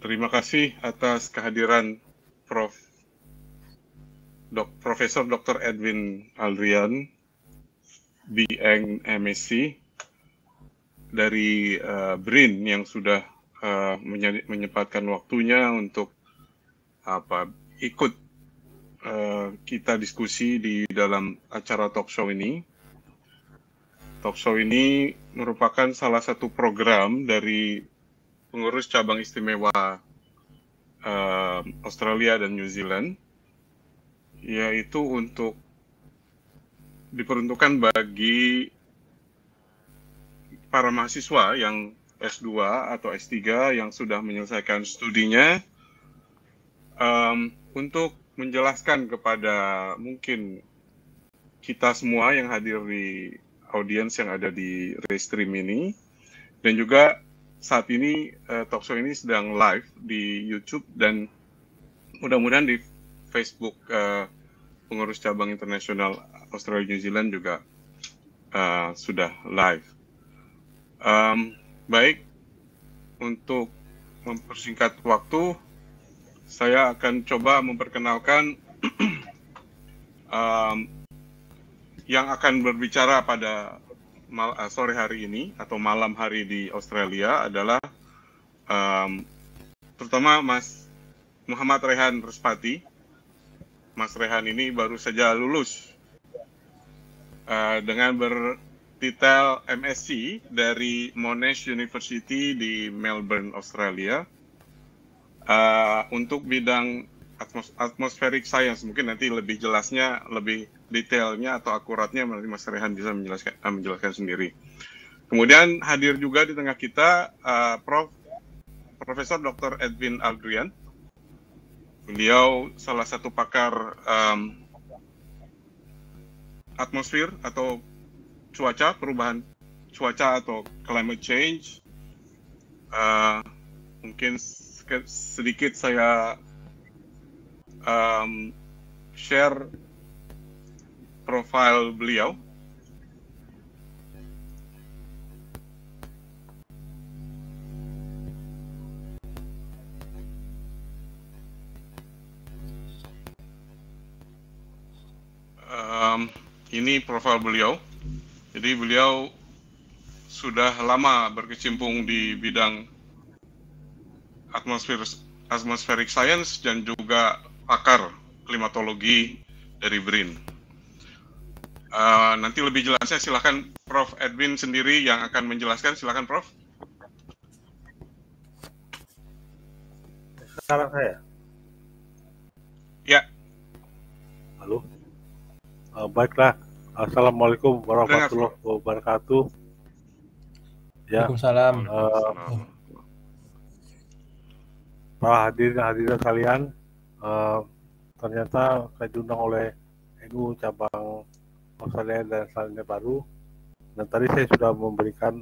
Terima kasih atas kehadiran Profesor Dr. Edwin Aldrian, BEng MSc dari BRIN yang sudah menyempatkan waktunya untuk ikut kita diskusi di dalam acara talk show ini. Talk show ini merupakan salah satu program dari pengurus cabang istimewa Australia dan New Zealand, yaitu untuk diperuntukkan bagi para mahasiswa yang S2 atau S3 yang sudah menyelesaikan studinya untuk menjelaskan kepada mungkin kita semua yang hadir di audiens yang ada di Restream ini, dan juga saat ini talk show ini sedang live di YouTube dan mudah-mudahan di Facebook pengurus cabang internasional Australia New Zealand juga sudah live. Baik, untuk mempersingkat waktu, saya akan coba memperkenalkan yang akan berbicara pada sore hari ini atau malam hari di Australia adalah terutama Mas Muhammad Rehan Respati. Mas Rehan ini baru saja lulus dengan bertitel MSc dari Monash University di Melbourne, Australia, untuk bidang atmospheric science. Mungkin nanti lebih jelasnya, lebih detailnya atau akuratnya nanti Mas Rehan bisa menjelaskan sendiri. Kemudian hadir juga di tengah kita Profesor Dr. Edwin Aldrian. Beliau salah satu pakar atmosfer atau cuaca, perubahan cuaca atau climate change. Mungkin sedikit saya share profil beliau. Ini profil beliau. Jadi beliau sudah lama berkecimpung di bidang atmospheric science dan juga pakar klimatologi dari BRIN. Nanti lebih jelasnya silakan Prof. Edwin sendiri yang akan menjelaskan. Silakan Prof. Sekarang saya? Ya. Halo? Baiklah. Assalamualaikum warahmatullahi wabarakatuh. Ya. Waalaikumsalam. Para hadirin kalian, ternyata saya diundang oleh NU cabang Australia dan Selandia Baru, dan tadi saya sudah memberikan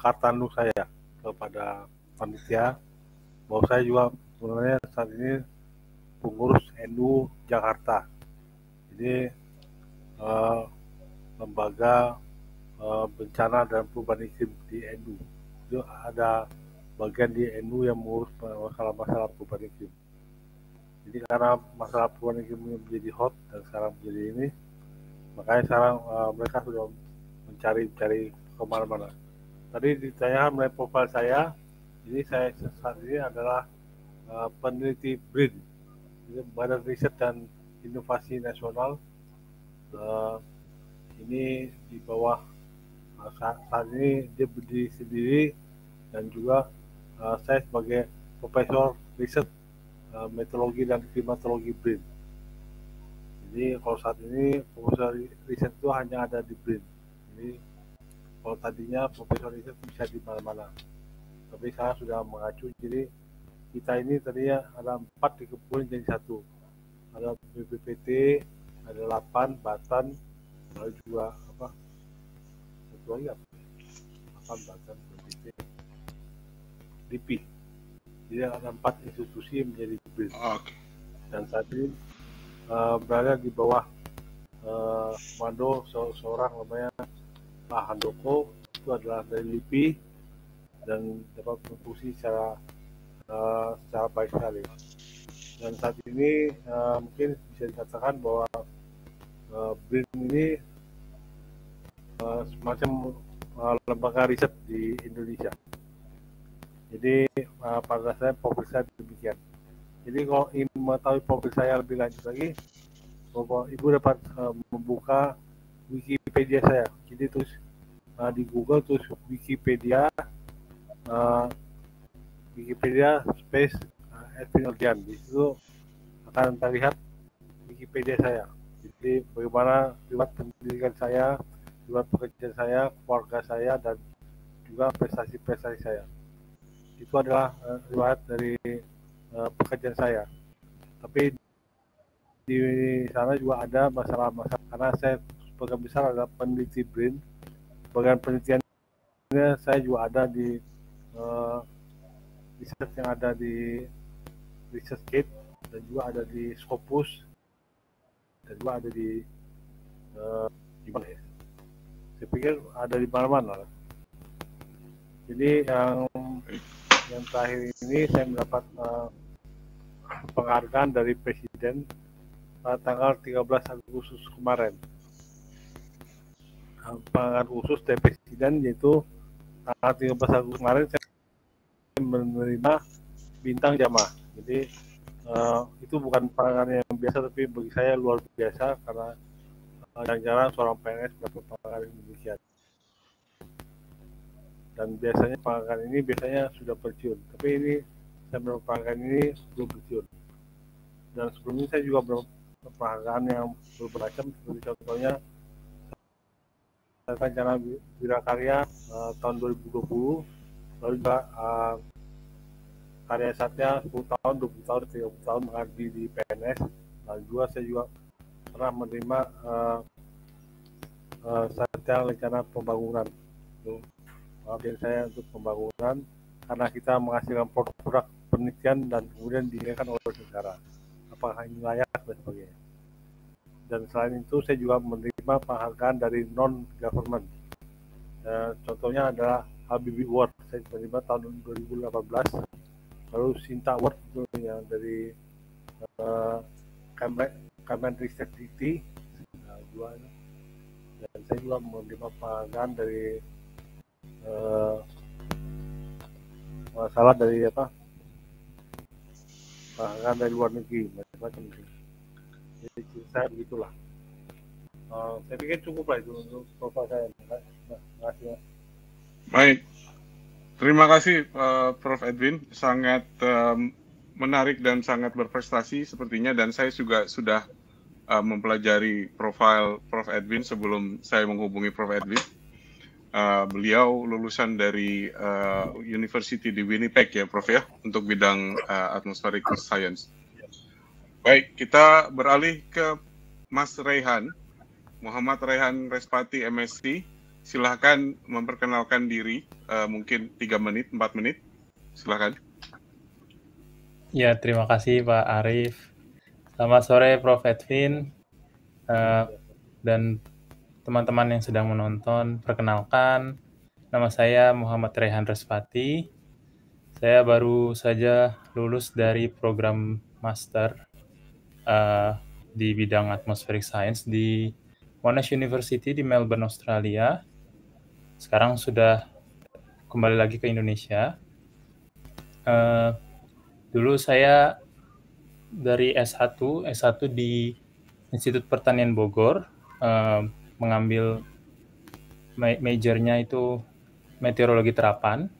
kartu tanda saya kepada panitia bahwa saya juga sebenarnya saat ini pengurus NU Jakarta. Jadi lembaga bencana dan perubahan iklim di NU. Itu ada bagian di NU yang mengurus masalah-masalah perubahan iklim. Jadi karena masalah perubahan iklim menjadi hot dan sekarang menjadi ini, makanya sekarang mereka sudah mencari kemana-mana. Tadi ditanyakan mengenai profil saya. Jadi saya saat ini adalah peneliti BRIN, Badan Riset dan Inovasi Nasional. Ini di bawah saat ini dia berdiri sendiri, dan juga saya sebagai profesor riset meteorologi dan klimatologi BRIN. Jadi kalau saat ini profesor riset itu hanya ada di BRIN. Jadi kalau tadinya profesor riset bisa di mana-mana, tapi sekarang sudah mengacu. Jadi kita ini tadinya ada 4 dikumpulin jadi 1. Ada BPPT, ada 8 Batan, lalu juga satu lagi 8 Batan, BPPT, LIPI. Jadi ada 4 institusi menjadi BRIN. Dan saat ini berada di bawah komando seorang namanya Pak Handoko, itu adalah dari LIPI dan dapat berfungsi secara secara baik sekali. Dan saat ini mungkin bisa dikatakan bahwa BRIN ini semacam lembaga riset di Indonesia. Jadi pada saya profil saya demikian. Jadi kalau ingin mengetahui profil saya lebih lanjut lagi, Bapak Ibu dapat membuka Wikipedia saya. Jadi terus di Google terus Wikipedia space Edwin Erdian. Di situ akan terlihat Wikipedia saya. Jadi bagaimana riwayat pendidikan saya, riwayat pekerjaan saya, keluarga saya, dan juga prestasi-prestasi saya. Itu adalah riwayat dari pekerjaan saya. Tapi di sana juga ada masalah-masalah karena saya sebagian besar adalah peneliti BRIN. Bagian penelitiannya saya juga ada di riset yang ada di ResearchGate dan juga ada di Scopus dan juga ada di mana ya? Saya pikir ada di mana-mana. Jadi yang terakhir ini saya mendapat penghargaan dari Presiden pada tanggal 13 Agustus kemarin. Penghargaan khusus dari Presiden yaitu tanggal 13 Agustus kemarin saya menerima bintang jamaah. Jadi itu bukan penghargaan yang biasa, tapi bagi saya luar biasa karena jarang-jarang seorang PNS mendapat penghargaan yang demikian. Dan biasanya penghargaan ini biasanya sudah pensiun, tapi ini saya mendapat penghargaan ini belum pensiun. Dan sebelumnya saya juga mendapat penghargaan yang bermacam, seperti contohnya rencana Wirakarya tahun 2020, lalu juga karya satya 10 tahun, 20 tahun, 30 tahun mengabdi di PNS. Lalu juga saya juga pernah menerima satya rencana pembangunan. Pengabdian saya untuk pembangunan karena kita menghasilkan produk penelitian dan kemudian dinilaikan oleh negara apakah ini layak dan sebagainya. Dan selain itu saya juga menerima penghargaan dari non-government. Contohnya adalah Habibie Award, saya menerima tahun 2018. Lalu Sinta Award itu yang dari Kemenristek Dikti. Dan saya juga menerima penghargaan dari masalah dari penghargaan dari luar negeri macam-macam. Jadi saya begitulah. Saya pikir cukup lah itu untuk profil saya. Terima kasih. Baik, terima kasih Prof. Edwin, sangat menarik dan sangat berprestasi sepertinya, dan saya juga sudah mempelajari profil Prof. Edwin sebelum saya menghubungi Prof. Edwin. Beliau lulusan dari University di Winnipeg ya Prof ya, untuk bidang atmospheric science. Baik, kita beralih ke Mas Rehan, Muhammad Rehan Respati MSc. Silahkan memperkenalkan diri, mungkin 3 menit, 4 menit. Silahkan. Ya, terima kasih Pak Arif. Selamat sore Prof. Edwin dan teman-teman yang sedang menonton. Perkenalkan, nama saya Muhammad Rehan Respati. Saya baru saja lulus dari program master di bidang atmospheric science di Monash University di Melbourne, Australia. Sekarang sudah kembali lagi ke Indonesia. Dulu saya dari S1 di Institut Pertanian Bogor, mengambil majornya itu meteorologi terapan.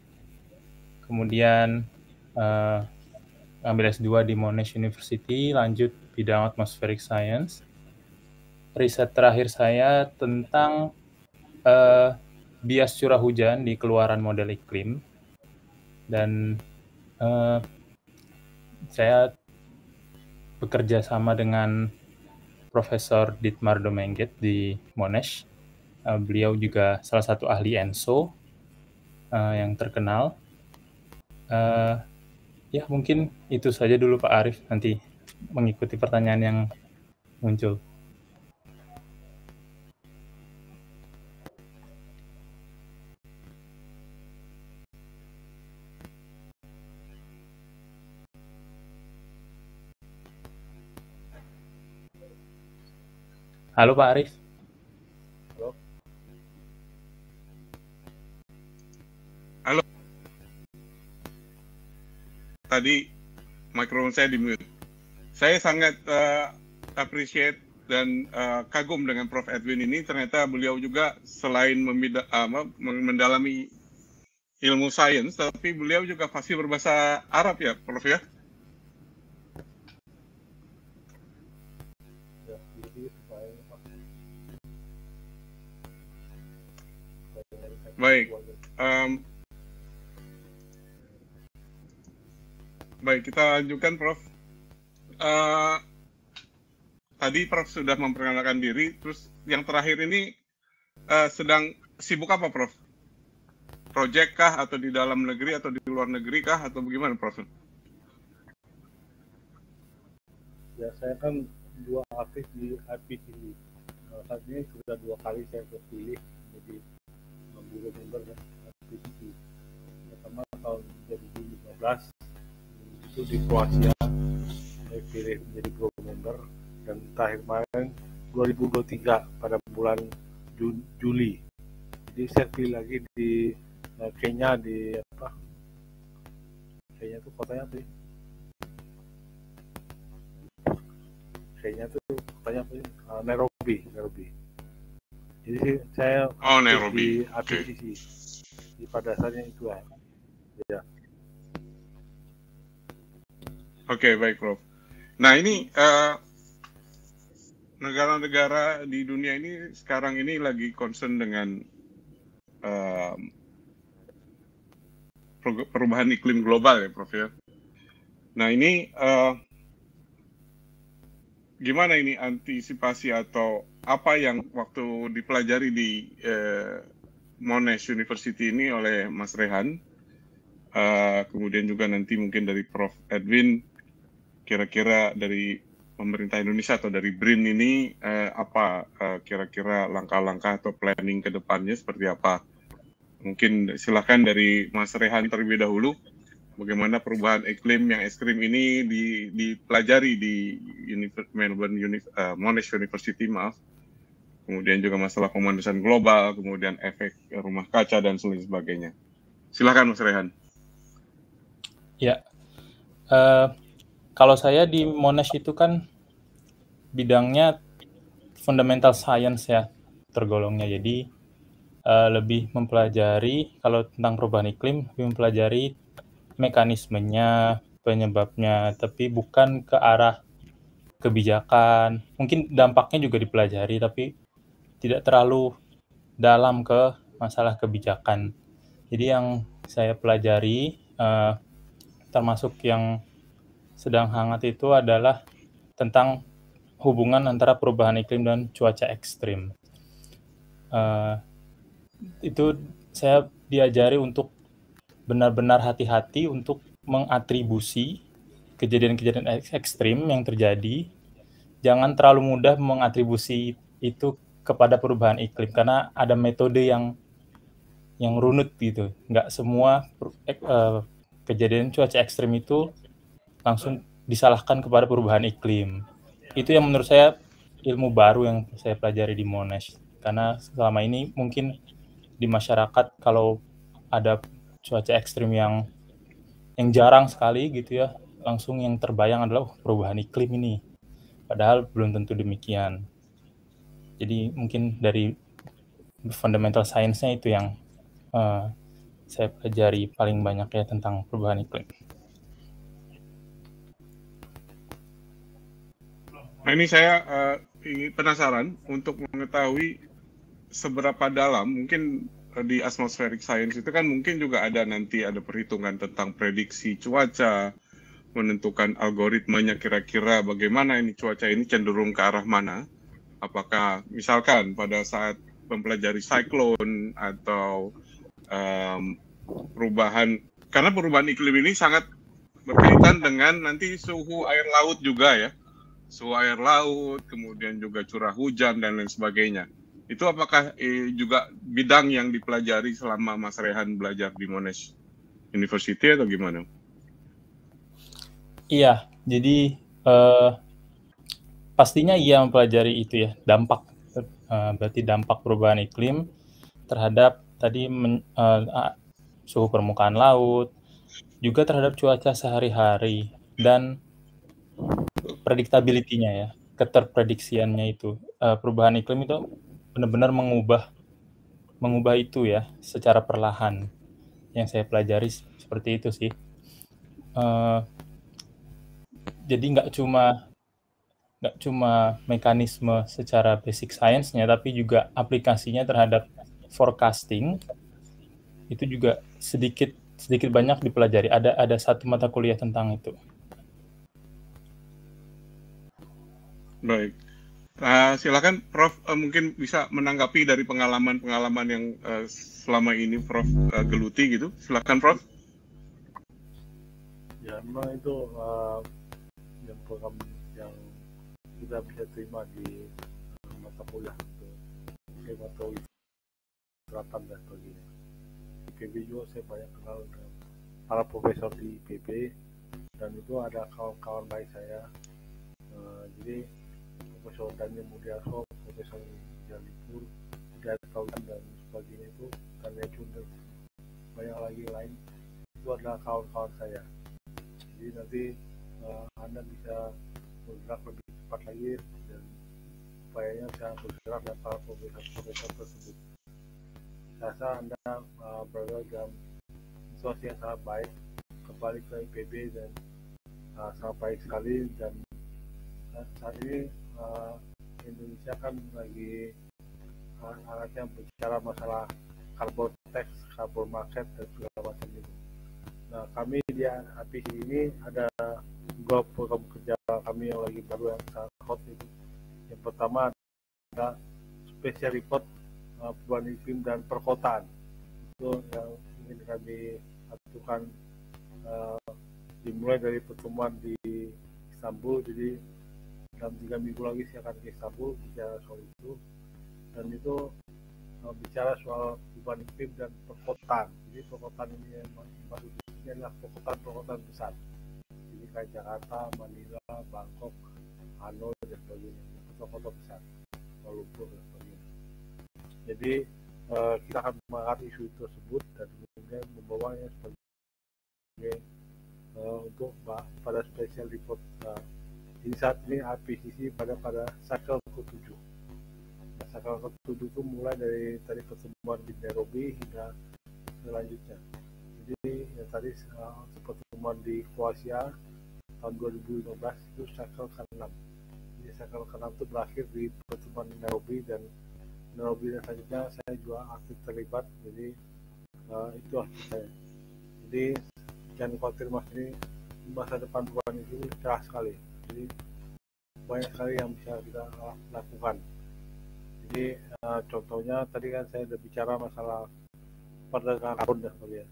Kemudian ambil S2 di Monash University, lanjut bidang atmospheric science. Riset terakhir saya tentang bias curah hujan di keluaran model iklim. Dan saya bekerja sama dengan Profesor Dietmar Dominguez di Monash. Beliau juga salah satu ahli ENSO yang terkenal. Ya, mungkin itu saja dulu Pak Arif, nanti mengikuti pertanyaan yang muncul. Halo Pak Arif. Halo. Tadi mikrofon saya di mute. Saya sangat appreciate dan kagum dengan Prof. Edwin ini. Ternyata beliau juga selain mendalami ilmu sains, tapi beliau juga fasih berbahasa Arab ya, Prof ya? Baik. Baik, kita lanjutkan, Prof. Tadi Prof sudah memperkenalkan diri, terus yang terakhir ini sedang sibuk apa, Prof? Project kah, atau di dalam negeri, atau di luar negeri kah, atau bagaimana, Prof? Ya, saya kan 2 aktif di IPCC. Saat ini sudah 2 kali saya terpilih menjadi guru member IPCC. Pertama tahun 2015 itu di Kroasia, saya pilih menjadi guru member, dan terakhir kemarin 2023 pada bulan Juli. Jadi saya pilih lagi di Kenya, di apa? Kenya itu kotanya apa sih? Kenya itu kotanya apa sih? Nairobi. Jadi saya Nairobi. Di IPCC. Di pada dasarnya itu ya. Oke, baik, Prof. Nah, ini negara-negara di dunia ini sekarang ini lagi concern dengan perubahan iklim global ya, Prof ya. Nah, ini gimana ini antisipasi atau apa yang waktu dipelajari di Monash University ini oleh Mas Rehan, kemudian juga nanti mungkin dari Prof Edwin, kira-kira dari pemerintah Indonesia atau dari BRIN ini apa kira-kira langkah-langkah atau planning ke depannya seperti apa? Mungkin silakan dari Mas Rehan terlebih dahulu, bagaimana perubahan iklim yang ekstrim ini dipelajari di Monash University, kemudian juga masalah pemanasan global, kemudian efek rumah kaca dan sebagainya. Silakan Mas Rehan. Ya, kalau saya di Monash itu kan bidangnya fundamental science ya tergolongnya, jadi lebih mempelajari kalau tentang perubahan iklim, lebih mempelajari mekanismenya, penyebabnya, tapi bukan ke arah kebijakan. Mungkin dampaknya juga dipelajari, tapi tidak terlalu dalam ke masalah kebijakan. Jadi yang saya pelajari, termasuk yang sedang hangat itu adalah tentang hubungan antara perubahan iklim dan cuaca ekstrim. Itu saya diajari untuk benar-benar hati-hati untuk mengatribusi kejadian-kejadian ekstrim yang terjadi. Jangan terlalu mudah mengatribusi itu kepada perubahan iklim, karena ada metode yang runut gitu. Nggak semua kejadian cuaca ekstrim itu langsung disalahkan kepada perubahan iklim. Itu yang menurut saya ilmu baru yang saya pelajari di Monash. Karena selama ini mungkin di masyarakat kalau ada cuaca ekstrim yang jarang sekali gitu ya, langsung yang terbayang adalah perubahan iklim ini. Padahal belum tentu demikian. Jadi mungkin dari fundamental science-nya itu yang saya pelajari paling banyak ya tentang perubahan iklim. Nah, ini saya ingin penasaran untuk mengetahui seberapa dalam, mungkin di atmospheric science itu kan mungkin juga ada perhitungan tentang prediksi cuaca, menentukan algoritmanya kira-kira bagaimana ini cuaca ini cenderung ke arah mana. Apakah misalkan pada saat mempelajari siklon atau karena perubahan iklim ini sangat berkaitan dengan nanti suhu air laut juga ya. Suhu air laut, kemudian juga curah hujan dan lain sebagainya. Itu apakah juga bidang yang dipelajari selama Mas Rehan belajar di Monash University atau gimana? Iya, jadi pastinya iya mempelajari itu ya, dampak, berarti dampak perubahan iklim terhadap tadi suhu permukaan laut, juga terhadap cuaca sehari-hari dan predictability-nya ya, keterprediksiannya itu. Perubahan iklim itu benar-benar mengubah itu ya secara perlahan. Yang saya pelajari seperti itu sih. Jadi nggak cuma mekanisme secara basic science-nya, tapi juga aplikasinya terhadap forecasting itu juga sedikit banyak dipelajari. Ada satu mata kuliah tentang itu. Baik. Silakan Prof, mungkin bisa menanggapi dari pengalaman yang selama ini Prof geluti gitu. Silakan Prof. Ya, memang itu yang program yang kita bisa terima di mata kuliah untuk klimatologi selatan dan sebagainya. Di IPB juga saya banyak kenal dengan para profesor di IPB, dan itu ada kawan-kawan baik saya. Jadi Profesor Daniel Mudiarso, Profesor Jalipur, Jatauan dan sebagainya itu, dan Lecun, banyak lagi lain, itu adalah kawan-kawan saya. Jadi nanti Anda bisa bergerak lebih cepat lagi, dan upayanya bisa bergerak dengan para profesor tersebut. Saya rasa Anda berada dalam situasi yang sangat baik, kembali ke IPB dan sangat baik sekali. Dan saat ini Indonesia kan lagi hangatnya bicara masalah carbon tax, carbon market dan segala macam itu. Nah, kami di APC ini ada dua program kerja kami yang lagi baru yang sangat hot itu. Yang pertama ada special report perubahan iklim dan perkotaan. Itu yang ingin kami lakukan dimulai dari pertemuan di Istanbul. Jadi dalam 3 minggu lagi saya akan ke Istanbul bicara soal itu, dan itu bicara soal perubahan iklim dan perkotaan. Jadi perkotaan ini maksudnya adalah perkotaan besar, jadi kayak Jakarta, Manila, Bangkok, Hanoi dan sebagainya, kota-kota besar, Kuala Lumpur dan sebagainya. Jadi kita akan mengangkat isu tersebut dan kemudian membawanya sebagai untuk pada special report. Ini saat ini IPCC pada cycle ke-7. Nah, cycle ke-7 itu mulai dari tadi pertemuan di Nairobi hingga selanjutnya. Jadi yang tadi pertemuan di Kroasia tahun 2015 itu cycle ke-6. Jadi cycle ke-6 itu berakhir di pertemuan di Nairobi, dan selanjutnya saya juga aktif terlibat. Jadi itu aktif saya. Jadi jangan khawatir Mas, ini masa depan perubahan itu cerah sekali. Jadi banyak sekali yang bisa kita lakukan. Jadi contohnya tadi kan saya sudah bicara masalah perdagangan karbon dan sebagainya.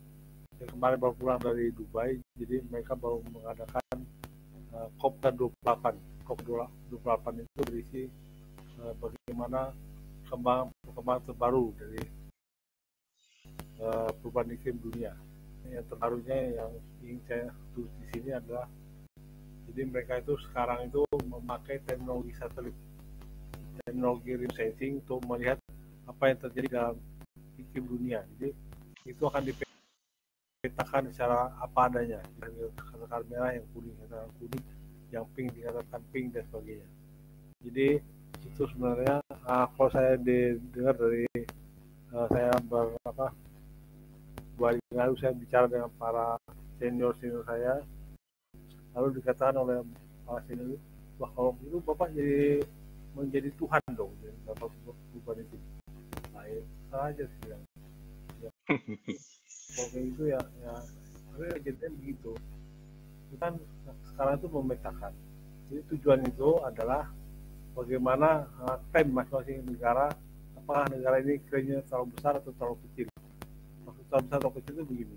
Kemarin baru pulang dari Dubai, jadi mereka baru mengadakan COP28. COP28 itu berisi bagaimana perkembangan terbaru dari perubahan iklim dunia. Yang terbarunya yang ingin saya tulis di sini adalah, jadi mereka itu sekarang itu memakai teknologi satelit, teknologi remote sensing untuk melihat apa yang terjadi dalam iklim dunia. Jadi itu akan dipetakan secara apa adanya, katakan merah, yang kuning katakan kuning, yang pink dikatakan pink dan sebagainya. Jadi itu sebenarnya kalau saya dengar dari saya lalu saya bicara dengan para senior saya, lalu dikatakan oleh para senior, wah kalau itu Bapak menjadi Tuhan dong, Bapak bukan itu. Nah, salah aja sih ya. Kalau itu ya jadinya begitu. Kan sekarang itu memetakan. Jadi tujuan itu adalah bagaimana klaim masing-masing negara, apakah negara ini klaimnya terlalu besar atau terlalu kecil. Maksud terlalu besar atau kecil itu begini.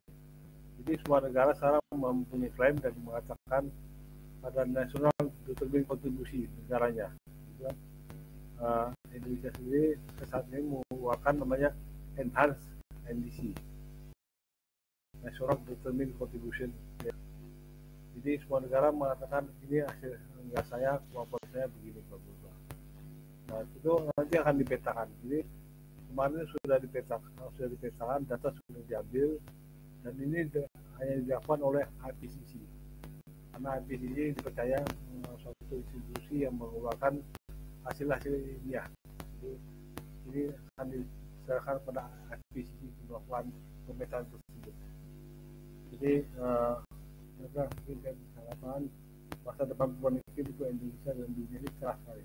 Jadi semua negara sekarang mempunyai klaim dan mengatakan pada nasional determin kontribusi negaranya. Indonesia sendiri saat ini mengeluarkan namanya Enhanced NDC, National Determined Contribution. Jadi semua negara mengatakan ini hasil negara saya, kemampuan saya begini Pak Budha. Nah itu nanti akan dipetakan. Jadi kemarin sudah dipetakan, data sudah diambil, dan ini hanya dilakukan oleh IPCC. Karena IPCC dipercaya suatu institusi yang mengeluarkan hasil-hasil ilmiah. Jadi ini akan diserahkan pada IPCC melakukan pemetaan tersebut. Jadi mungkin saya bisa katakan masa depan perubahan iklim untuk Indonesia dan dunia ini cerah sekali.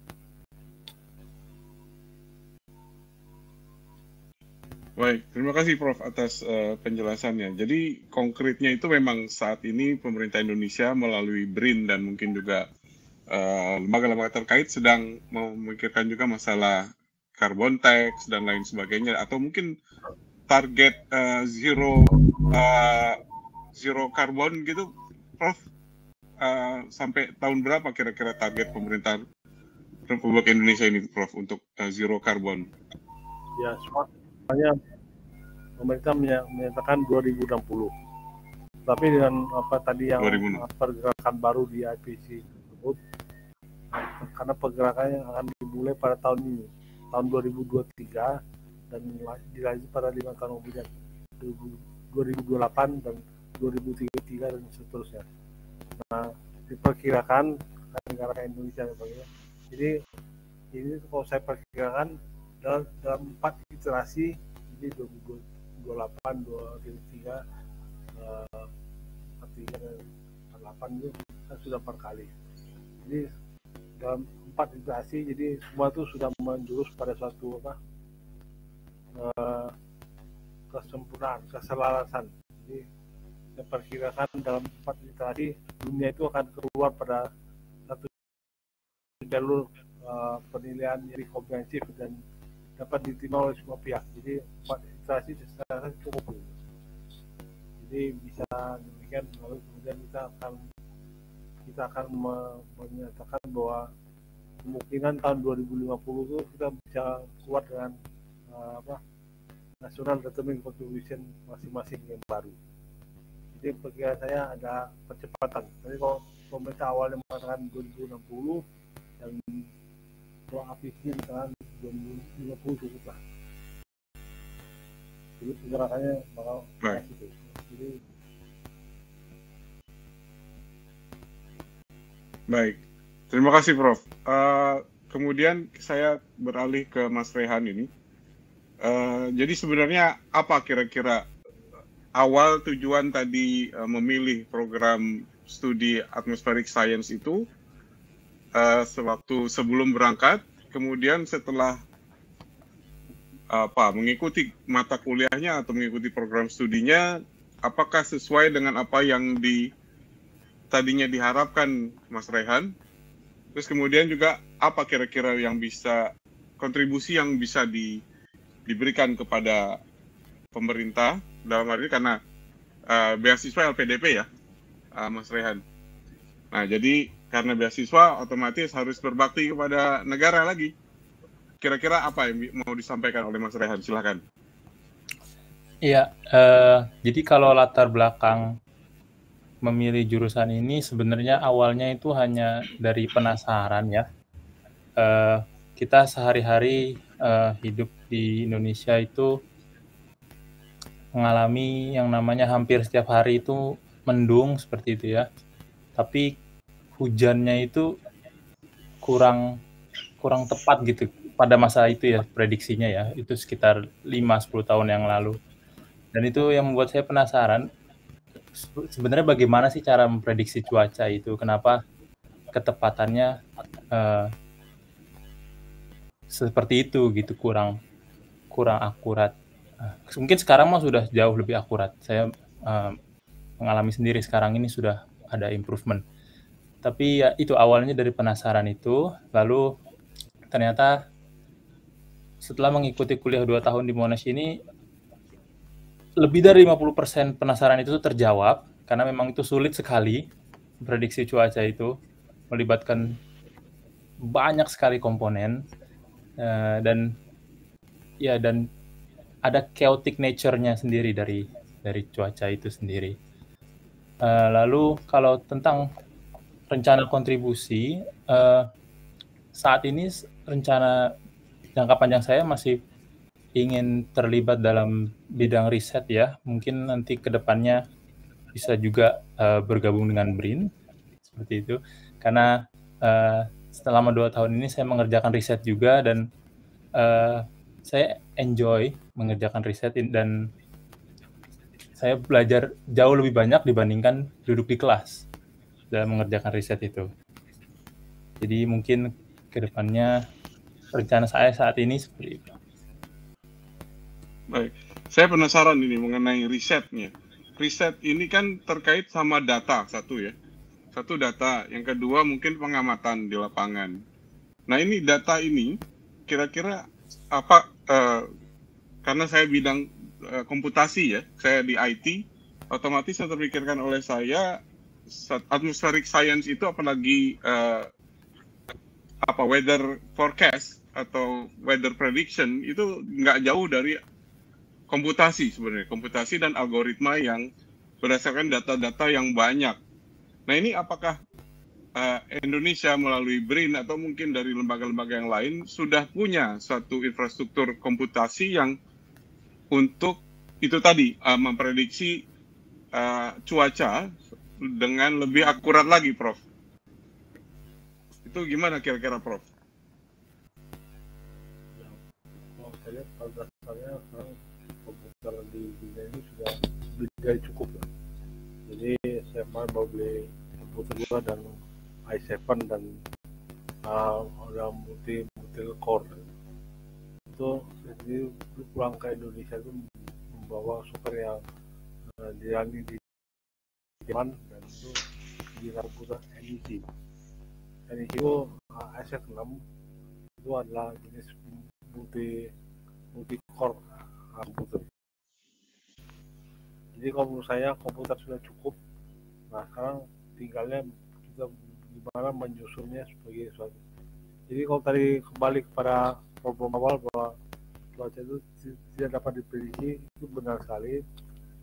Baik, terima kasih Prof atas penjelasannya. Jadi konkretnya itu memang saat ini pemerintah Indonesia melalui BRIN dan mungkin juga lembaga-lembaga terkait sedang memikirkan juga masalah carbon tax dan lain sebagainya, atau mungkin target zero carbon gitu, Prof. Sampai tahun berapa kira-kira target pemerintah Republik Indonesia ini, Prof, untuk zero carbon? Ya, soalnya pemerintah menyatakan 2060. Tapi dengan apa tadi yang pergerakan baru di IPCC tersebut, karena pergerakannya akan dimulai pada tahun ini, tahun 2023, dan dilanjut pada 5 tahun kemudian, 2028 dan 2033 dan seterusnya. Nah, diperkirakan negara Indonesia sebagainya. Jadi ini kalau saya perkirakan dalam 4 iterasi, jadi 2028, 2023, 43 dan 48 itu kan sudah 4 kali. Jadi dalam 4 iterasi, jadi semua itu sudah menjurus pada suatu kesempurnaan, keselarasan. Jadi saya perkirakan dalam 4 iterasi dunia itu akan keluar pada satu jalur penilaian yang komprehensif dan dapat diterima oleh semua pihak. Jadi 4 iterasi secara cukup. Jadi bisa demikian, lalu kemudian kita akan menyatakan bahwa kemungkinan tahun 2050 itu kita bisa keluar dengan national determined contribution masing-masing yang baru. Jadi perkiraan saya ada percepatan. Jadi kalau pemerintah awalnya mengatakan 2060 dan kalau apisnya misalkan 2050 cukup lah. Jadi pergerakannya bakal naik gitu. Jadi baik, terima kasih Prof. Kemudian saya beralih ke Mas Rehan ini. Jadi sebenarnya apa kira-kira awal tujuan tadi memilih program studi atmospheric science itu sewaktu sebelum berangkat, kemudian setelah mengikuti mata kuliahnya atau mengikuti program studinya, apakah sesuai dengan apa yang tadinya diharapkan Mas Rehan? Terus kemudian juga apa kira-kira yang bisa kontribusi yang bisa diberikan kepada pemerintah dalam hal ini karena beasiswa LPDP ya, Mas Rehan. Nah, jadi karena beasiswa otomatis harus berbakti kepada negara lagi. Kira-kira apa yang mau disampaikan oleh Mas Rehan? Silakan. Iya, jadi kalau latar belakang memilih jurusan ini sebenarnya awalnya itu hanya dari penasaran ya. Kita sehari-hari hidup di Indonesia itu mengalami yang namanya hampir setiap hari itu mendung seperti itu ya. Tapi hujannya itu kurang tepat gitu pada masa itu ya, prediksinya ya. Itu sekitar 5-10 tahun yang lalu. Dan itu yang membuat saya penasaran sebenarnya bagaimana sih cara memprediksi cuaca itu, kenapa ketepatannya seperti itu gitu, kurang akurat. Mungkin sekarang mah sudah jauh lebih akurat. Saya mengalami sendiri sekarang ini sudah ada improvement. Tapi ya itu awalnya dari penasaran itu, lalu ternyata setelah mengikuti kuliah 2 tahun di Monash ini, lebih dari 50% penasaran itu terjawab, karena memang itu sulit sekali prediksi cuaca itu, melibatkan banyak sekali komponen, dan ada chaotic nature-nya sendiri dari cuaca itu sendiri. Lalu kalau tentang rencana kontribusi, saat ini rencana jangka panjang saya masih ingin terlibat dalam bidang riset ya. Mungkin nanti ke depannya bisa juga bergabung dengan BRIN seperti itu. Karena selama 2 tahun ini saya mengerjakan riset juga dan saya enjoy mengerjakan riset dan saya belajar jauh lebih banyak dibandingkan duduk di kelas dalam mengerjakan riset itu. Jadi mungkin ke depannya rencana saya saat ini seperti itu. Baik, saya penasaran ini mengenai risetnya. Riset ini kan terkait sama data, satu ya. Satu data, yang kedua mungkin pengamatan di lapangan. Nah ini data ini kira-kira apa, karena saya bidang komputasi ya, saya di IT, otomatis yang terpikirkan oleh saya atmospheric science itu apalagi weather forecast atau weather prediction itu nggak jauh dari komputasi sebenarnya, komputasi dan algoritma yang berdasarkan data-data yang banyak. Nah ini apakah Indonesia melalui BRIN atau mungkin dari lembaga-lembaga yang lain sudah punya suatu infrastruktur komputasi yang untuk itu tadi memprediksi cuaca dengan lebih akurat lagi, Prof. Itu gimana kira-kira, Prof? Kalau saya lihat pada dasarnya sekarang komputer di dunia ini sudah lebih cukup ya. Jadi saya kemarin mau beli komputer juga dan i7 dan ada multi core. Itu jadi pulang ke Indonesia itu membawa software yang dirani di Jerman dan itu di komputer NEC. NEC itu i7 itu adalah jenis multi core komputer. Jadi kalau menurut saya komputer sudah cukup. Nah sekarang tinggalnya kita gimana menyusunnya sebagai suatu. Jadi kalau tadi kembali kepada problem awal bahwa cuaca itu tidak dapat diprediksi, itu benar sekali.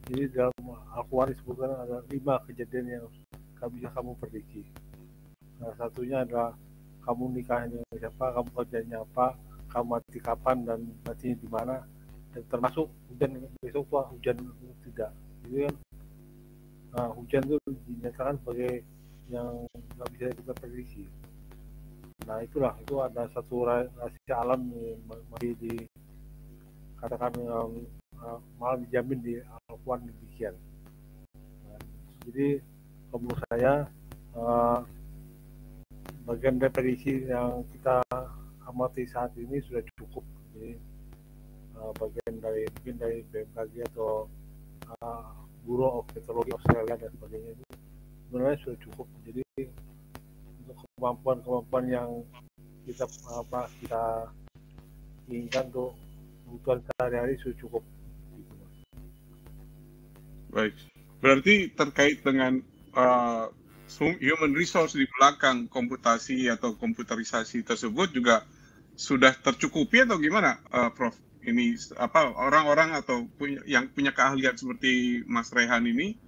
Jadi dalam Al-Quran disebutkan ada 5 kejadian yang gak bisa kamu prediksi. Salah satunya adalah kamu nikah dengan siapa, kamu kerjanya apa, kamu mati kapan dan matinya di mana, dan termasuk hujan besok tuh hujan tidak. Jadi kan hujan itu dinyatakan sebagai yang nggak bisa kita prediksi. Nah itulah, itu ada satu rahasia alam yang masih dikatakan malah dijamin di Al-Quran demikian. Nah, jadi menurut saya bagian dari prediksi yang kita amati saat ini sudah cukup. Jadi bagian dari mungkin dari BMKG atau Bureau of Meteorology Australia dan sebagainya itu sebenarnya sudah cukup. Jadi untuk kemampuan yang kita inginkan untuk kebutuhan sehari-hari sudah cukup. Baik, berarti terkait dengan human resource di belakang komputasi atau komputerisasi tersebut juga sudah tercukupi atau gimana, Prof? Ini apa orang-orang atau yang punya keahlian seperti Mas Rehan ini,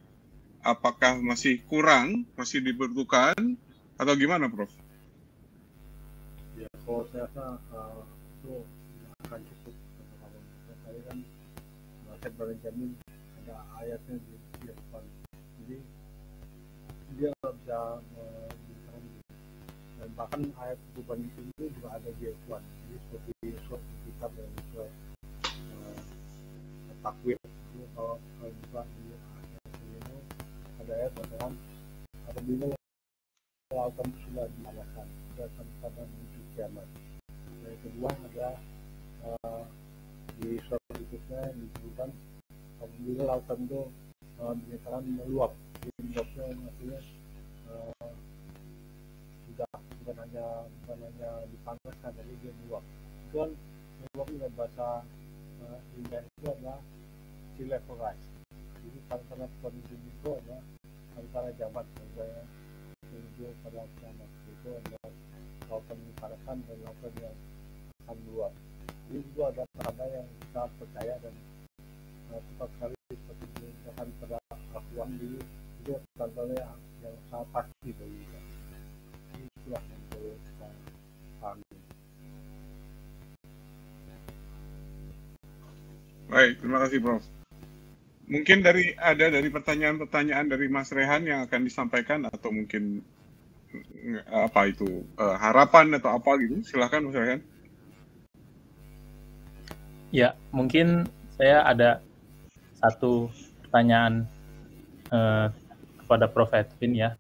apakah masih kurang, masih dibutuhkan atau gimana, Prof? Ya kalau saya rasa itu akan cukup. Kalau saya kan saya berjamin ada ayatnya di depan. Jadi dia bisa menunjukkan, dan bahkan ayat beban itu juga ada di Al-Quran. Jadi seperti surat kitab yang sesuai takwir itu kalau buka di ayat ini ada ayat mengatakan apabila lautan sudah dinyalakan sudah tanda menuju kiamat. Dan yang kedua ada di surat berikutnya disebutkan apabila lautan itu dinyatakan meluap. Jadi meluapnya maksudnya sudah bukan hanya dipanaskan, tapi dia meluap. Itu kan meluap dengan bahasa India itu adalah sea level rise. Jadi karena kondisi itu adalah antara jabat misalnya menuju pada kiamat, itu adalah lautan dipanaskan dan lautan yang akan meluap. Jadi itu ada tanda yang kita percaya dan tepat sekali seperti dikatakan pada Al-Quran itu tandanya yang sangat pasti bagi kita. Itulah yang perlu kita pahami. Baik, terima kasih Prof. Mungkin dari pertanyaan-pertanyaan dari Mas Rehan yang akan disampaikan atau mungkin apa itu harapan atau apa gitu, silakan Mas Rehan. Ya, mungkin saya ada satu pertanyaan kepada Prof. Edwin ya.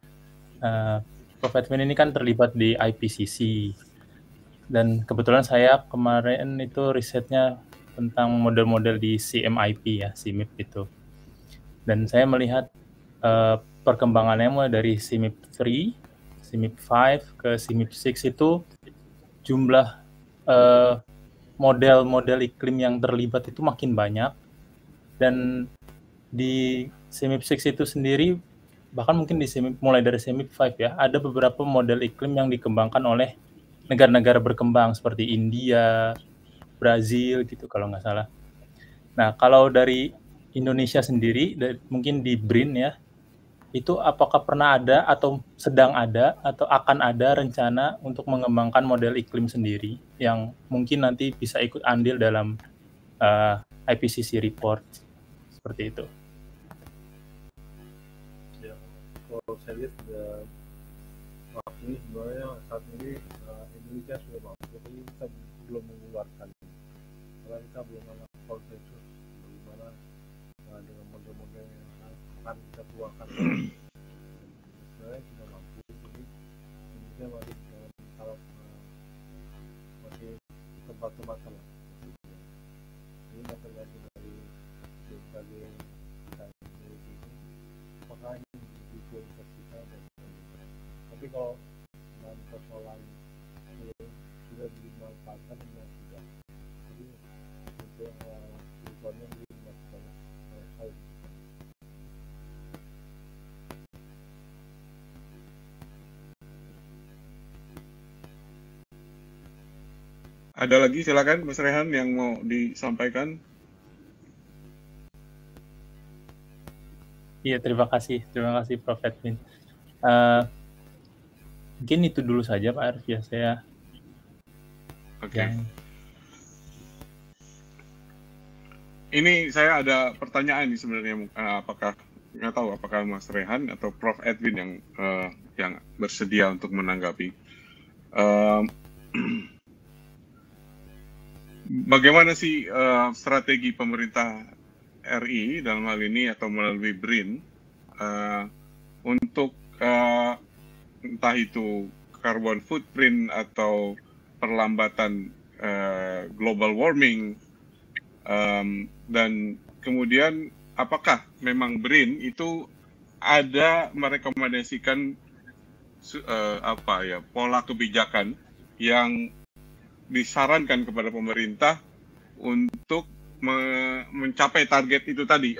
Prof. Edwin ini kan terlibat di IPCC, dan kebetulan saya kemarin itu risetnya tentang model-model di CMIP ya, CMIP itu. Dan saya melihat perkembangannya mulai dari CMIP 3, CMIP 5 ke CMIP 6 itu jumlah model-model iklim yang terlibat itu makin banyak, dan di CMIP 6 itu sendiri bahkan mungkin di mulai dari CMIP 5 ya, ada beberapa model iklim yang dikembangkan oleh negara-negara berkembang seperti India, Brazil gitu kalau nggak salah. Nah, kalau dari Indonesia sendiri, mungkin di BRIN ya, itu apakah pernah ada atau sedang ada atau akan ada rencana untuk mengembangkan model iklim sendiri yang mungkin nanti bisa ikut andil dalam IPCC report seperti itu? Ya, kalau saya lihat waktu ini sebenarnya saat ini Indonesia sudah mampu, tapi kita belum mengeluarkan karena kita belum ada konsensus bagaimana dengan model-model yang akan kita keluarkan. Sebenarnya sudah mampu, jadi Indonesia masih dalam tahap masih tempat-tempatan lah. Ini tergantung dari berbagai apakah ini di prioritas kita dan tapi kalau dalam persoalan sudah dimanfaatkan ya tidak, jadi untuk kebutuhannya masih banyak sekali. Ada lagi silakan Mas Rehan yang mau disampaikan. Iya, terima kasih Prof. Edwin. Mungkin itu dulu saja Pak Arif ya, saya. Oke. Ini saya ada pertanyaan nih sebenarnya, apakah nggak tahu apakah Mas Rehan atau Prof. Edwin yang bersedia untuk menanggapi. Bagaimana sih strategi pemerintah RI dalam hal ini atau melalui BRIN untuk entah itu carbon footprint atau perlambatan global warming, dan kemudian apakah memang BRIN itu ada merekomendasikan pola kebijakan yang disarankan kepada pemerintah untuk mencapai target itu tadi,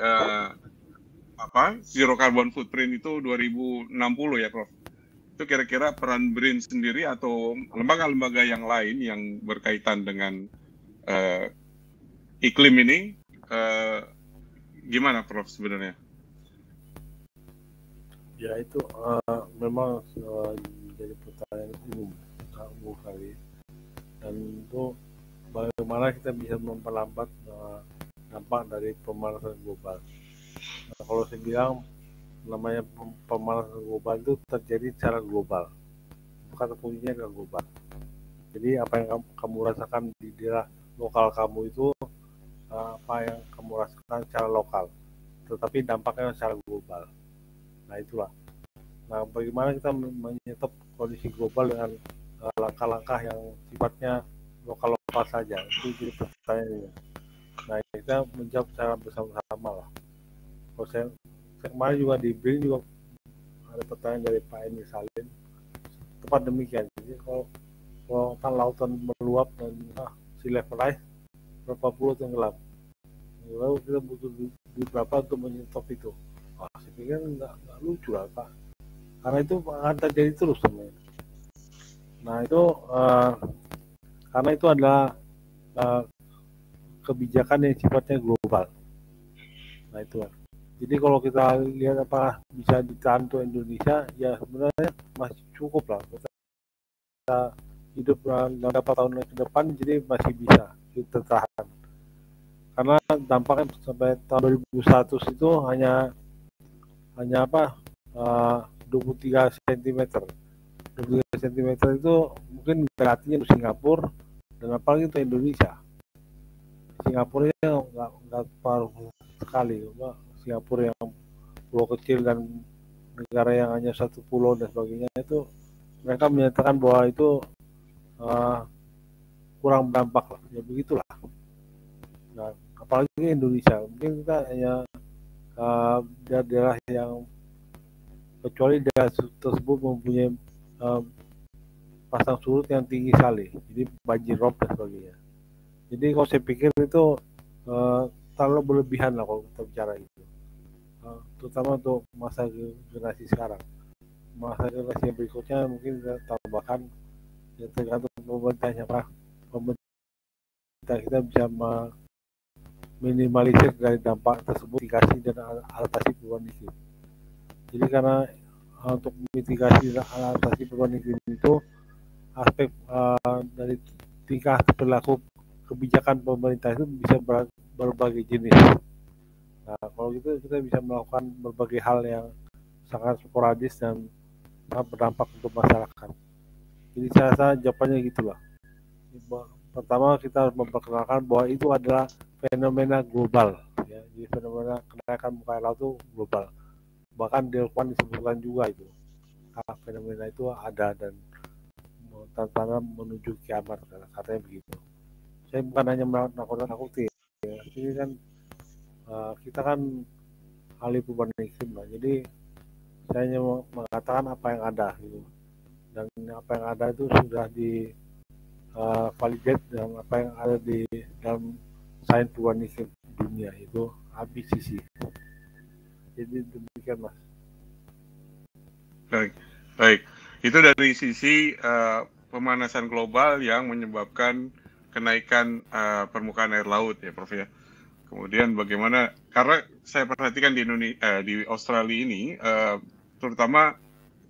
zero carbon footprint itu 2060 ya Prof. Itu kira-kira peran BRIN sendiri atau lembaga-lembaga yang lain yang berkaitan dengan iklim ini, gimana Prof sebenarnya? Ya itu memang jadi pertanyaan umum kali, dan itu bagaimana kita bisa memperlambat dampak dari pemanasan global. Nah, kalau saya bilang namanya pemanasan global itu terjadi secara global, kata kuncinya adalah global. Jadi apa yang kamu rasakan di daerah lokal kamu itu apa yang kamu rasakan secara lokal, tetapi dampaknya secara global. Nah itulah. Nah bagaimana kita menyetop kondisi global dengan langkah-langkah yang sifatnya lokal-lokal saja, itu jadi pertanyaannya. Nah kita menjawab secara bersama-sama lah. Kalau saya kemarin juga di BRIN juga ada pertanyaan dari Pak Eni Salim, tepat demikian. Jadi kalau lautan meluap dan sea level rise, berapa pulau tenggelam, lalu kita butuh duit berapa untuk menyetop itu? Saya pikir nggak lucu lah Pak, karena itu akan terjadi terus sebenarnya. Nah itu karena itu adalah kebijakan yang sifatnya global. Nah itu. Jadi kalau kita lihat apa bisa ditahan untuk Indonesia, ya sebenarnya masih cukup lah. Kita hidup dalam beberapa tahun ke depan, jadi masih bisa kita tahan. karena dampaknya sampai tahun 2001 itu hanya 23 cm. 23 cm itu mungkin artinya untuk Singapura dan apalagi untuk Indonesia. Singapura ini nggak paruh sekali. Singapura yang pulau kecil dan negara yang hanya satu pulau dan sebagainya, itu mereka menyatakan bahwa itu kurang berdampak lah. Ya begitulah. Nah, apalagi Indonesia, mungkin kita hanya daerah yang, kecuali daerah tersebut mempunyai pasang surut yang tinggi sekali, jadi banjir rob dan sebagainya. Jadi kalau saya pikir itu terlalu berlebihan lah kalau kita bicara itu, terutama untuk masa generasi sekarang. Masa generasi yang berikutnya mungkin kita tambahkan, ya tergantung pemerintahnya, pemerintah kita bisa minimalisir dari dampak tersebut, mitigasi dan adaptasi perubahan iklim. Jadi karena untuk mitigasi dan adaptasi perubahan iklim itu aspek dari tingkah perilaku kebijakan pemerintah itu bisa berbagai jenis. Nah, kalau gitu kita bisa melakukan berbagai hal yang sangat sporadis dan sangat berdampak untuk masyarakat. Jadi saya rasa jawabannya gitulah. Pertama, kita harus memperkenalkan bahwa itu adalah fenomena global, ya. Jadi fenomena kenaikan muka air laut itu global. Bahkan di Al-Quran disebutkan juga itu, fenomena itu ada dan tanda-tanda menuju kiamat, katanya begitu. Saya bukan hanya menakut-nakuti, ya. Ini kan kita kan ahli perubahan iklim lah. Jadi saya hanya mengatakan apa yang ada gitu. Dan apa yang ada itu sudah di validate dengan apa yang ada di dalam sains perubahan iklim dunia, itu IPCC. Jadi demikian, Mas. Baik. Itu dari sisi pemanasan global yang menyebabkan kenaikan permukaan air laut, ya, Prof, ya. Kemudian bagaimana, karena saya perhatikan di Indonesia, di Australia ini, terutama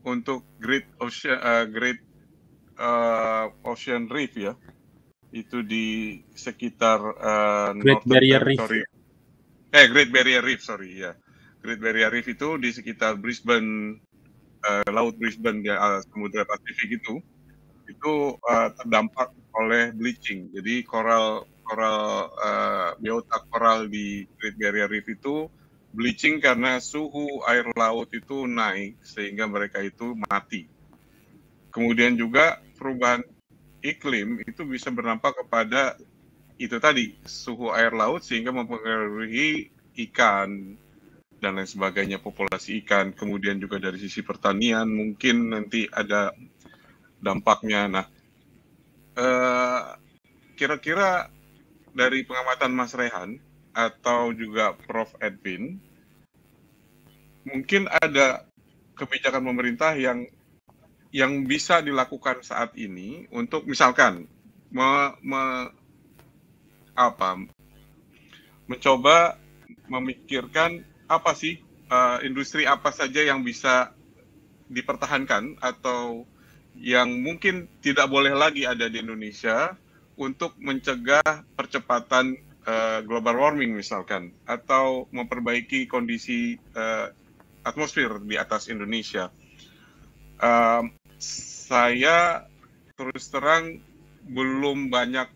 untuk Great Ocean Reef, ya, itu di sekitar Great Barrier Reef. Great Barrier Reef, sorry, ya. Great Barrier Reef itu di sekitar Brisbane, Laut Brisbane, ya, Samudra Pasifik itu terdampak oleh bleaching. Jadi biota koral di Great Barrier Reef itu bleaching karena suhu air laut itu naik sehingga mereka itu mati. Kemudian juga perubahan iklim itu bisa berdampak kepada itu tadi, suhu air laut, sehingga mempengaruhi ikan dan lain sebagainya, populasi ikan. Kemudian juga dari sisi pertanian mungkin nanti ada dampaknya. Nah, kira-kira dari pengamatan Mas Rehan atau juga Prof Edwin, mungkin ada kebijakan pemerintah yang bisa dilakukan saat ini untuk misalkan mencoba memikirkan apa sih industri apa saja yang bisa dipertahankan atau yang mungkin tidak boleh lagi ada di Indonesia untuk mencegah percepatan global warming misalkan, atau memperbaiki kondisi atmosfer di atas Indonesia. Saya terus terang belum banyak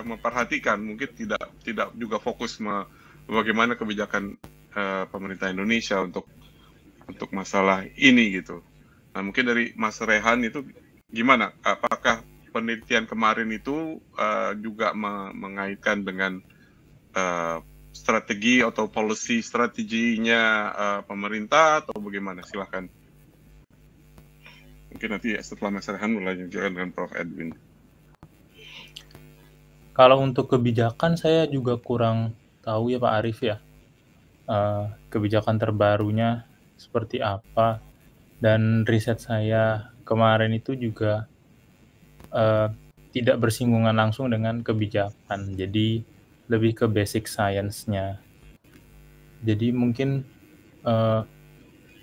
memperhatikan, mungkin tidak juga fokus bagaimana kebijakan pemerintah Indonesia untuk masalah ini gitu. Nah, mungkin dari Mas Rehan itu gimana? Apakah penelitian kemarin itu juga mengaitkan dengan strategi atau policy strateginya pemerintah atau bagaimana? Silahkan. Mungkin nanti setelah Mas Rehan melanjutkan dengan Prof Edwin. Kalau untuk kebijakan saya juga kurang tahu ya Pak Arif ya. Kebijakan terbarunya seperti apa, dan riset saya kemarin itu juga tidak bersinggungan langsung dengan kebijakan, jadi lebih ke basic science-nya. Jadi mungkin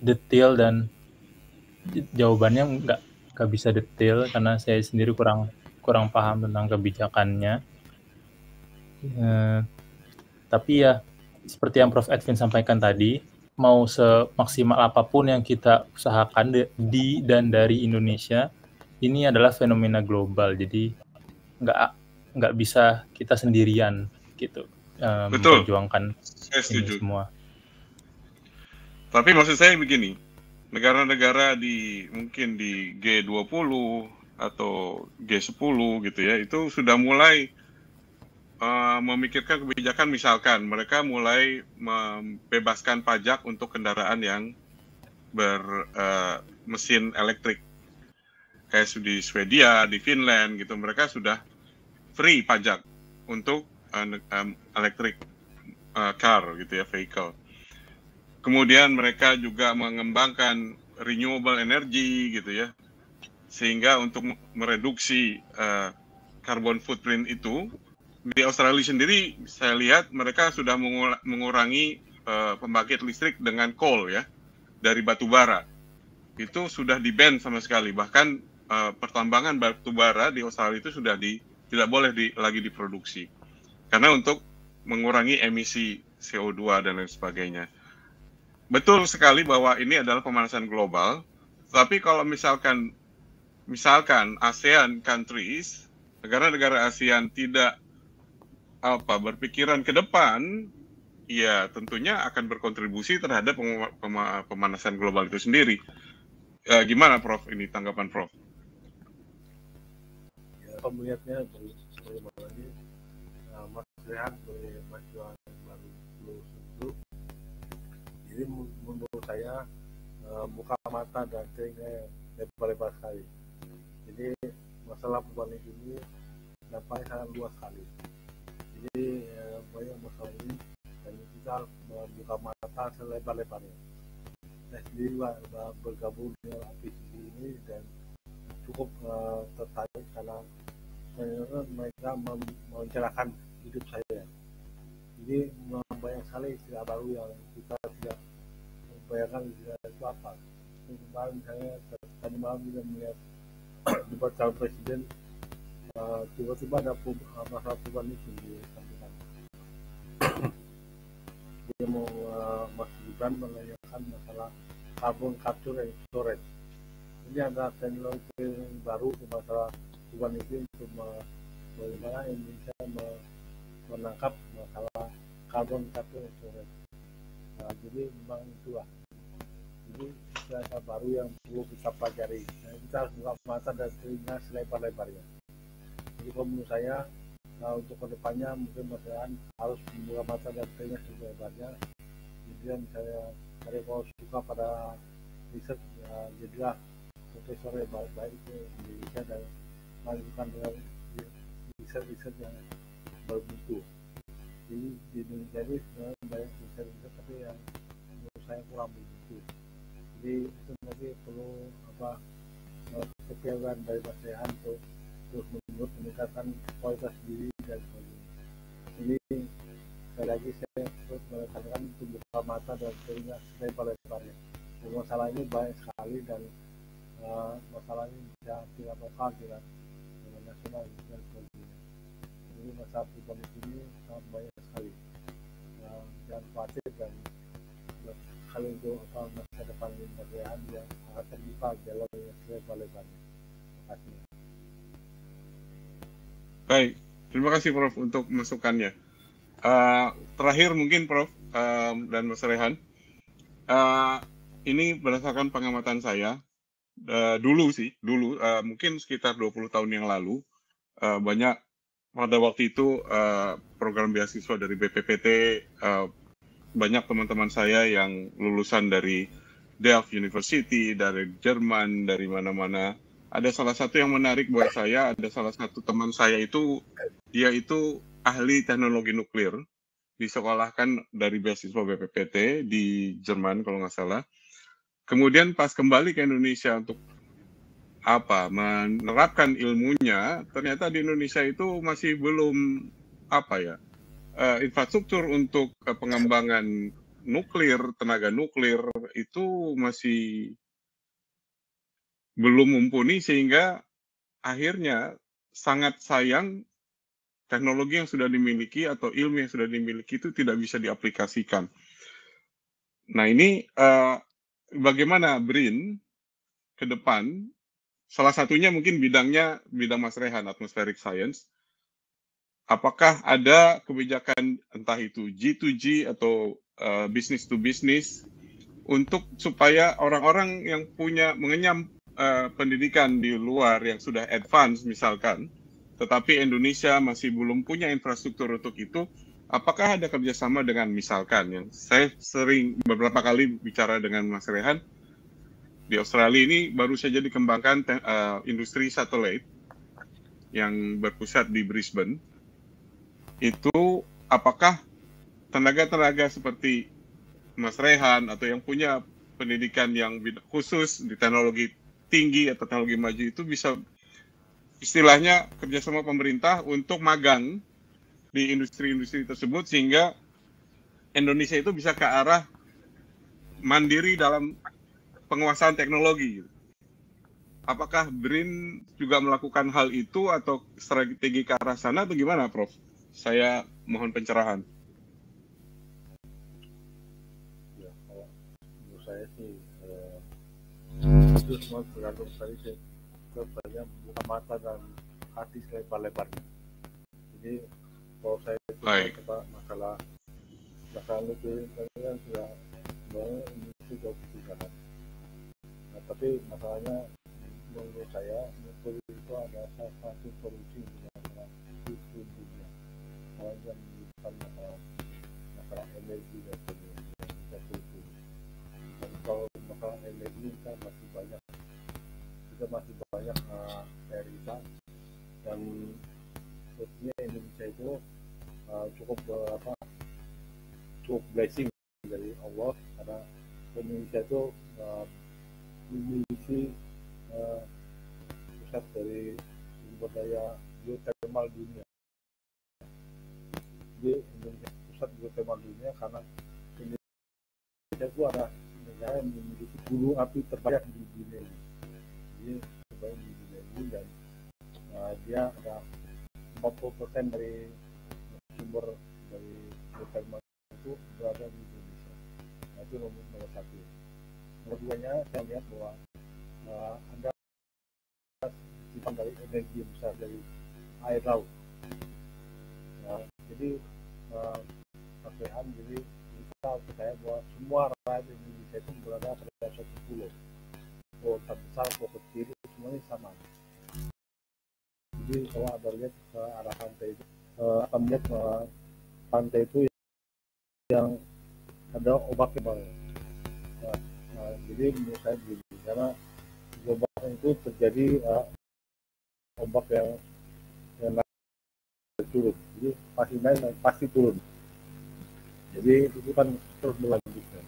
detail dan jawabannya nggak bisa detail karena saya sendiri kurang paham tentang kebijakannya. Tapi ya, seperti yang Prof. Edwin sampaikan tadi, mau semaksimal apapun yang kita usahakan di dan dari Indonesia, ini adalah fenomena global. Jadi nggak bisa kita sendirian gitu Betul, memperjuangkan saya ini setuju. semua. Tapi maksud saya begini, negara-negara mungkin di G20 atau G10 gitu ya, itu sudah mulai memikirkan kebijakan, misalkan mereka mulai membebaskan pajak untuk kendaraan yang bermesin elektrik. Kayak di Swedia, di Finland gitu, mereka sudah free pajak untuk electric car gitu ya, vehicle. Kemudian mereka juga mengembangkan renewable energy gitu ya, sehingga untuk mereduksi carbon footprint itu, di Australia sendiri saya lihat mereka sudah mengurangi pembangkit listrik dengan coal ya, dari batu bara. Itu sudah di-ban sama sekali. Bahkan pertambangan batu bara di Australia itu sudah tidak boleh lagi diproduksi. Karena untuk mengurangi emisi CO2 dan lain sebagainya. Betul sekali bahwa ini adalah pemanasan global, tapi kalau misalkan ASEAN countries, negara-negara ASEAN tidak berpikiran ke depan, ya tentunya akan berkontribusi terhadap pemanasan global itu sendiri. Gimana Prof? Ini tanggapan Prof? Ya, melihatnya bagaimana ini Mas Rehan sebagai mahasiswa yang baru lulus itu, jadi menurut saya buka mata dan telinga lebar-lebar sekali. Jadi masalah perubahan ini dampaknya sangat luas sekali. Jadi banyak masalah ini dan kita harus membuka mata selebar-lebarnya. Saya sendiri bergabung dengan APCC ini dan cukup tertarik karena mereka mencerahkan hidup saya. Jadi banyak sekali istilah baru yang kita tidak membayangkan istilah itu apa. Kemarin misalnya tadi malam kita melihat debat calon presiden, tiba-tiba ada masalah perubahan itu disampaikan. Dia mau Mas Gibran menanyakan masalah carbon capture and storage. Ini adalah teknologi baru di masalah perubahan itu untuk bagaimana Indonesia menangkap masalah carbon capture and storage. Jadi memang itulah. Jadi ada baru yang perlu kita pelajari. Nah, kita harus buka mata dan telinga selebar-lebarnya. Jadi kalau menurut saya untuk kedepannya mungkin masyarakat harus membuka mata dan telinga selebar-lebarnya. Kemudian saya kalau suka pada riset, jadilah profesor yang baik-baik di Indonesia dan melanjutkan dengan riset-riset yang bermutu. Jadi di Indonesia ini sebenarnya banyak riset-riset tapi yang menurut saya kurang bermutu. Jadi itu nanti perlu kepiawaian dari masyarakat untuk terus meningkatkan kualitas diri dan sebagainya. Ini sekali lagi saya terus menekankan untuk buka mata dan telinga selebar-lebarnya. Masalah ini banyak sekali dan masalah ini bisa tidak lokal, tidak nasional dan sebagainya. Jadi masalah perubahan ini sangat banyak sekali. Jangan khawatir dan hal itu masa depan pemerintahan yang sangat terbuka jalan yang selebar-lebarnya. Terima kasih. Baik, terima kasih Prof untuk masukannya. Terakhir mungkin Prof dan Mas Rehan, ini berdasarkan pengamatan saya, dulu mungkin sekitar 20 tahun yang lalu, banyak pada waktu itu program beasiswa dari BPPT, banyak teman-teman saya yang lulusan dari Delft University, dari Jerman, dari mana-mana. Ada salah satu yang menarik buat saya, ada salah satu teman saya itu, dia itu ahli teknologi nuklir, disekolahkan dari beasiswa BPPT di Jerman kalau nggak salah. Kemudian pas kembali ke Indonesia untuk menerapkan ilmunya, ternyata di Indonesia itu masih belum infrastruktur untuk pengembangan nuklir, tenaga nuklir itu masih belum mumpuni, sehingga akhirnya sangat sayang teknologi yang sudah dimiliki atau ilmu yang sudah dimiliki itu tidak bisa diaplikasikan. Nah ini bagaimana BRIN ke depan, salah satunya mungkin bidang Mas Rehan, atmospheric science, apakah ada kebijakan entah itu G2G atau business to business untuk supaya orang-orang yang mengenyam pendidikan di luar yang sudah advance misalkan, tetapi Indonesia masih belum punya infrastruktur untuk itu, apakah ada kerjasama dengan misalkan yang saya sering beberapa kali bicara dengan Mas Rehan, di Australia ini baru saja dikembangkan industri satelit yang berpusat di Brisbane. Itu apakah tenaga-tenaga seperti Mas Rehan atau yang punya pendidikan yang khusus di teknologi tinggi atau teknologi maju itu bisa istilahnya kerjasama pemerintah untuk magang di industri-industri tersebut sehingga Indonesia itu bisa ke arah mandiri dalam penguasaan teknologi. Apakah BRIN juga melakukan hal itu atau strategi ke arah sana atau gimana, Prof? Saya mohon pencerahan. Ya, kalau menurut saya sih itu semua tergantung tadi saya buka mata dan hati selebar-lebarnya. Jadi kalau saya coba masalah nuklir kan sudah sebenarnya ini sudah kebijakan. Nah, tapi masalahnya menurut saya nuklir itu ada salah satu solusi masalah isu dunia. Kalau yang menyebabkan masalah energi dan sebagainya kita solusi. Dan kalau masalah energi kita masih banyak PR kita dan sepertinya Indonesia itu cukup blessing dari Allah karena Indonesia itu memiliki pusat dari sumber daya geothermal dunia. Jadi Indonesia pusat geothermal dunia karena Indonesia itu ada negara yang memiliki gunung api terbanyak di dunia ini. Jadi terbanyak di dunia ini dan dia ada 40% dari sumber dari geothermal itu berada di Indonesia. Nah, itu nomor satu. Nomor duanya saya lihat bahwa ada sifat dari energi yang besar dari air laut. Nah, jadi Mas Rehan, jadi kita percaya bahwa semua rakyat Indonesia itu berada pada satu pulau. Pulau terbesar, pulau kecil, semuanya sama. Jadi kalau ada lihat ke arah pantai itu, akan melihat pantai itu yang ada ombaknya banget. Nah, jadi menurut saya begini, karena ombaknya itu terjadi ombak yang naik turun, jadi pasti naik pasti turun. Jadi itu kan terus berlanjutkan.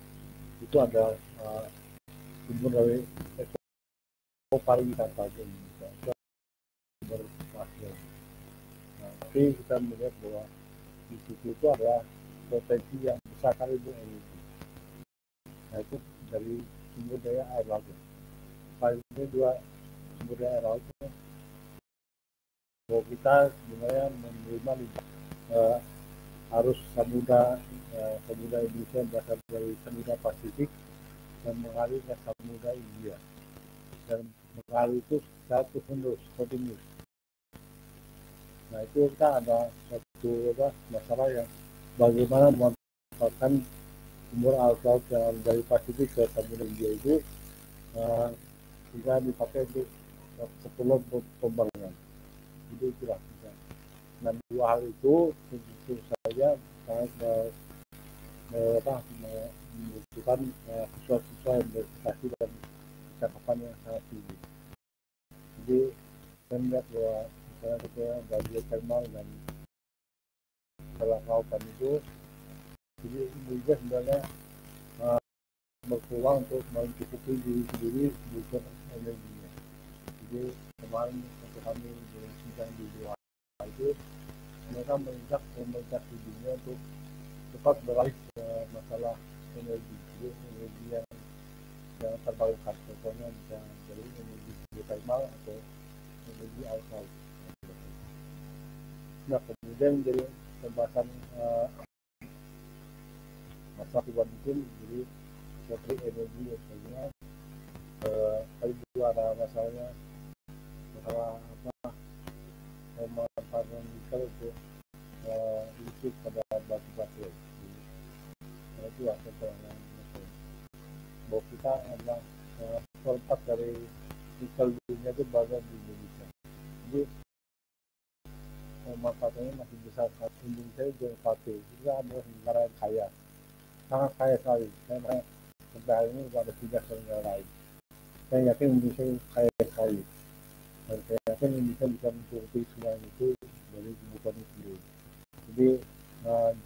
Itu ada sumber dari pariwisata di Indonesia, sumber masnya. Nah, tapi kita melihat bahwa di situ itu adalah potensi yang besar kali untuk energi. Nah, itu dari sumber daya air laut. Ini dua sumber daya air laut. Bahwa kita sebenarnya menerima arus samudra Indonesia berasal dari samudra Pasifik dan mengalir ke samudra India dan mengalir itu satu kontinus. Nah, itu kita ada satu masalah yang bagaimana memanfaatkan sumber air laut yang dari Pasifik ke samudra India itu bisa dipakai untuk keperluan pembangunan. Jadi itulah. Dan dua hal itu tentu saja sangat membutuhkan siswa-siswa yang berprestasi dan kecakapan yang sangat tinggi. Jadi saya melihat bahwa misalnya kita dari geothermal dan setelah lautan itu, jadi Indonesia sebenarnya berpeluang untuk mencukupi diri sendiri bukan energinya. Jadi kemarin waktu kami berbincang di luar itu mereka mengajak komunitas di dunia untuk cepat beralih ke masalah energi, jadi energi yang terbarukan, contohnya bisa dari energi geothermal atau energi air laut. Nah, kemudian jadi pembahasan masalah perubahan iklim, jadi seperti energi dan sebagainya. Tadi juga ada masalah pemanfaatan nikel untuk listrik pada batu baterai. Nah, itu aspek yang bahwa kita adalah seperempat dari nikel dunia itu berada di Indonesia. Jadi pemanfaatannya masih besar. Indonesia itu khawatir. Kita adalah negara yang kaya, sangat kaya sekali. Karena sampai hari ini ada 3 negara lain. Saya yakin Indonesia kaya sekali. Dan saya yakin Indonesia bisa mencukupi semua itu dari kebutuhan itu sendiri. Jadi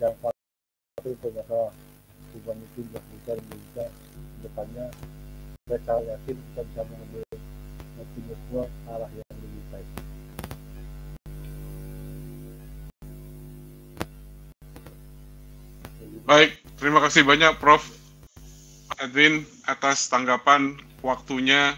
jangan khawatir untuk masalah perubahan itu dan kebutuhan Indonesia ke depannya. Saya yakin kita bisa mengambil semua arah yang lebih baik. Baik, terima kasih banyak Prof. Edwin atas tanggapan waktunya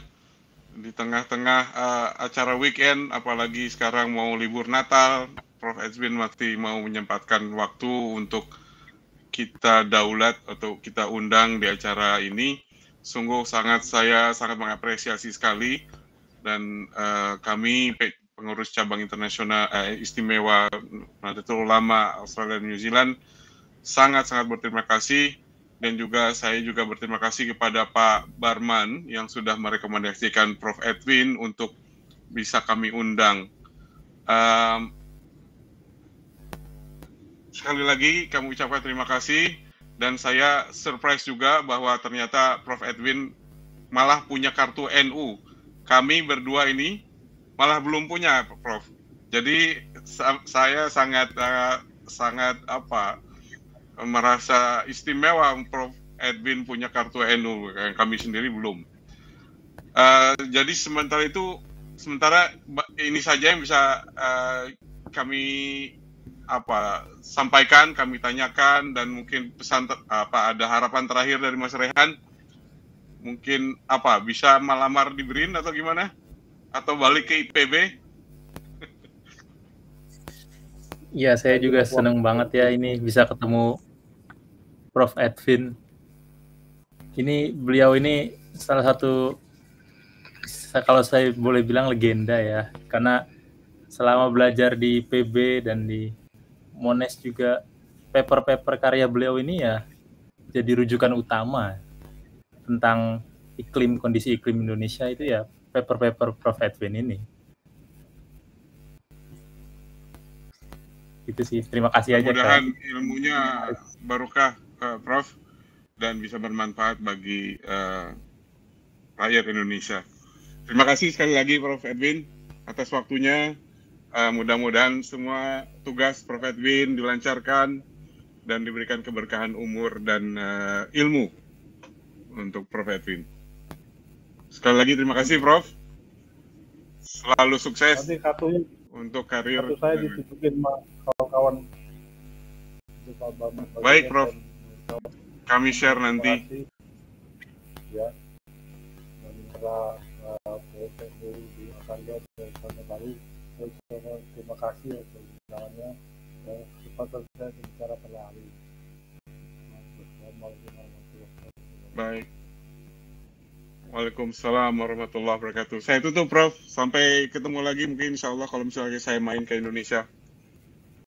di tengah-tengah acara weekend, apalagi sekarang mau libur Natal. Prof. Edwin masih mau menyempatkan waktu untuk kita daulat atau kita undang di acara ini. Sungguh saya sangat mengapresiasi sekali, dan kami pengurus cabang internasional istimewa Nahdlatul Ulama Australia dan New Zealand sangat-sangat berterima kasih, dan juga saya juga berterima kasih kepada Pak Barman yang sudah merekomendasikan Prof. Edwin untuk bisa kami undang. Sekali lagi kami ucapkan terima kasih, dan saya surprise juga bahwa ternyata Prof. Edwin malah punya kartu NU. Kami berdua ini malah belum punya, Prof. Jadi saya sangat merasa istimewa Prof. Edwin punya kartu NU, kami sendiri belum. Jadi sementara ini saja yang bisa kami sampaikan, kami tanyakan, dan mungkin pesan ada harapan terakhir dari Mas Rehan. Mungkin bisa melamar di BRIN atau gimana? Atau balik ke IPB? Iya, saya juga senang banget ya ini bisa ketemu Prof. Edwin. Beliau ini salah satu, kalau saya boleh bilang, legenda ya. Karena selama belajar di PB dan di Monash juga, paper-paper karya beliau ini ya jadi rujukan utama tentang kondisi iklim Indonesia itu ya paper-paper Prof. Edwin ini. Itu sih, terima kasih aja. Mudah-mudahan ilmunya barokah, Prof, dan bisa bermanfaat bagi rakyat Indonesia. Terima kasih sekali lagi Prof. Edwin atas waktunya. Mudah-mudahan semua tugas Prof. Edwin dilancarkan dan diberikan keberkahan umur dan ilmu untuk Prof. Edwin. Sekali lagi terima kasih Prof. Selalu sukses untuk karir. Kartu saya dititipin kawan-kawan. Baik Prof, kami share nanti. Ya, proses di akan lihat tahun baru. Terima kasih atas undangannya. Kesempatan saya bicara pada hari. Baik. Waalaikumsalam warahmatullahi wabarakatuh. Saya tutup Prof. Sampai ketemu lagi mungkin insya Allah kalau misalnya saya main ke Indonesia.